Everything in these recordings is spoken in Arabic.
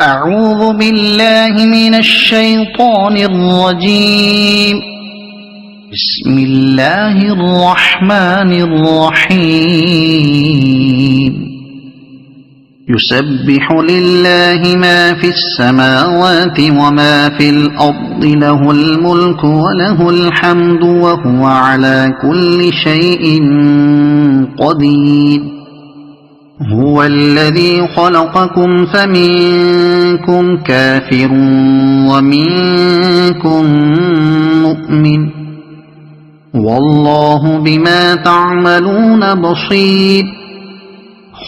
أعوذ بالله من الشيطان الرجيم. بسم الله الرحمن الرحيم. يسبح لله ما في السماوات وما في الأرض، له الملك وله الحمد وهو على كل شيء قدير. هو الذي خلقكم فمنكم كافر ومنكم مؤمن، والله بما تعملون بصير.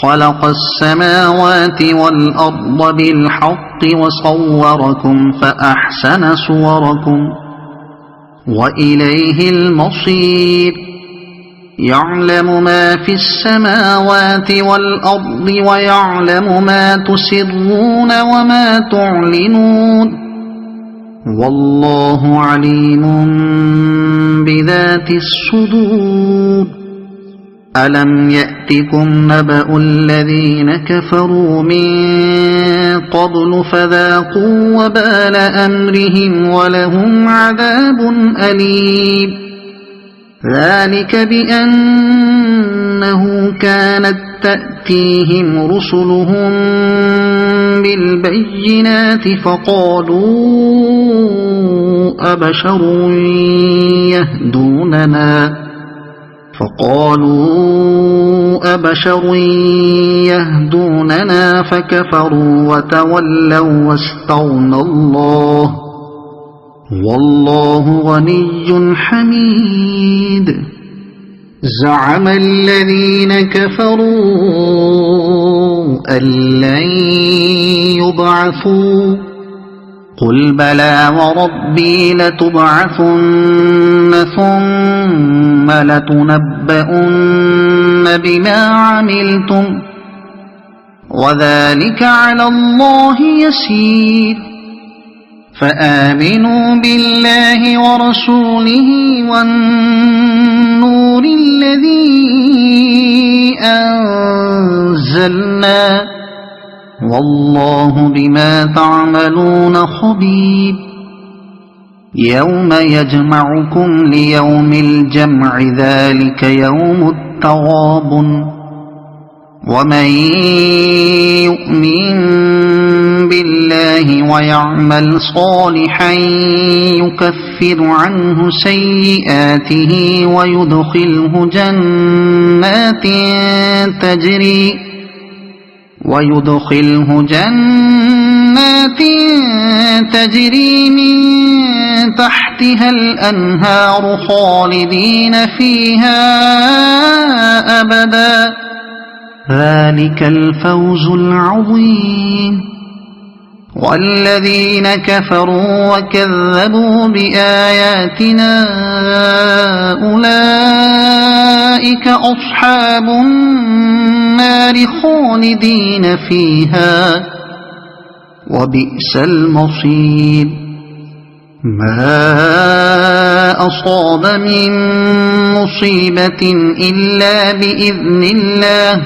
خلق السماوات والأرض بالحق وصوركم فأحسن صوركم وإليه المصير. يعلم ما في السماوات والأرض ويعلم ما تسرون وما تعلنون، والله عليم بذات الصدور. ألم يأتكم نبأ الذين كفروا من قبل فذاقوا وبال أمرهم ولهم عذاب أليم. ذلك بأنه كانت تأتيهم رسلهم بالبينات فقالوا أبشر يهدوننا فكفروا وتولوا واستغنى الله، والله غني حميد. زعم الذين كفروا أن لن يبعثوا، قل بلى وربي لتبعثن ثم لتنبؤن بما عملتم وذلك على الله يسير. فآمنوا بالله ورسوله والنور الذي أنزلنا، والله بما تعملون خبير. يوم يجمعكم ليوم الجمع، ذلك يوم التغابن. ومن يؤمن بالله ويعمل صالحا يكفر عنه سيئاته ويدخله جنات تجري من تحتها الأنهار خالدين فيها أبدا، ذلك الفوز العظيم. والذين كفروا وكذبوا بآياتنا أولئك أصحاب النار خالدين فيها وبئس المصير. ما أصاب من مصيبة إلا بإذن الله،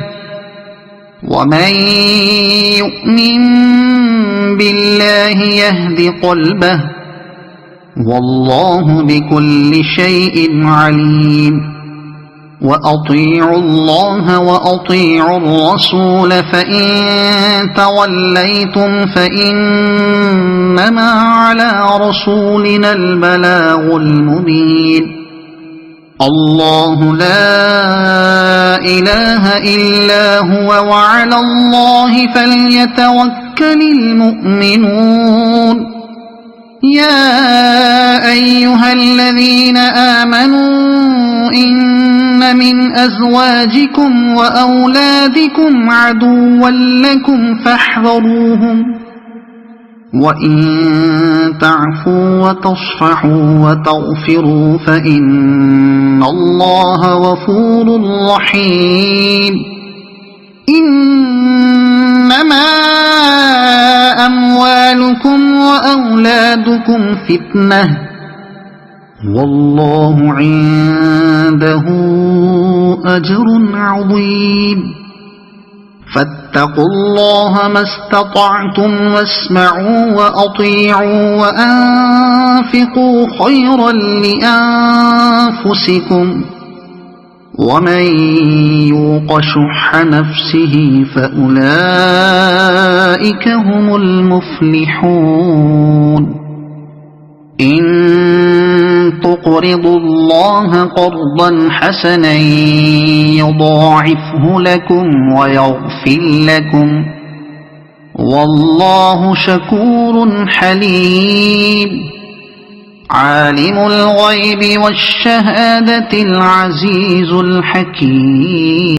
ومن يؤمن بالله يهد قلبه، والله بكل شيء عليم. وأطيعوا الله وأطيعوا الرسول، فإن توليتم فإنما على رسولنا البلاغ المبين. الله لا إله إلا هو، وعلى الله فليتوكل المؤمنون. يا أيها الذين آمنوا إن من أزواجكم وأولادكم عدوا لكم فاحذروهم، وإن تعفوا وتصفحوا وتغفروا فإن الله غفور رحيم. إنما أموالكم وأولادكم فتنة، والله عنده أجر عظيم. فاتقوا الله ما استطعتم واسمعوا وأطيعوا وأنفقوا خيرا لأنفسكم ومن يوق شح نفسه فأولئك هم المفلحون إن تقرضوا الله قرضا حسنا يضاعفه لكم ويغفر لكم والله شكور حليم عالم الغيب والشهادة العزيز الحكيم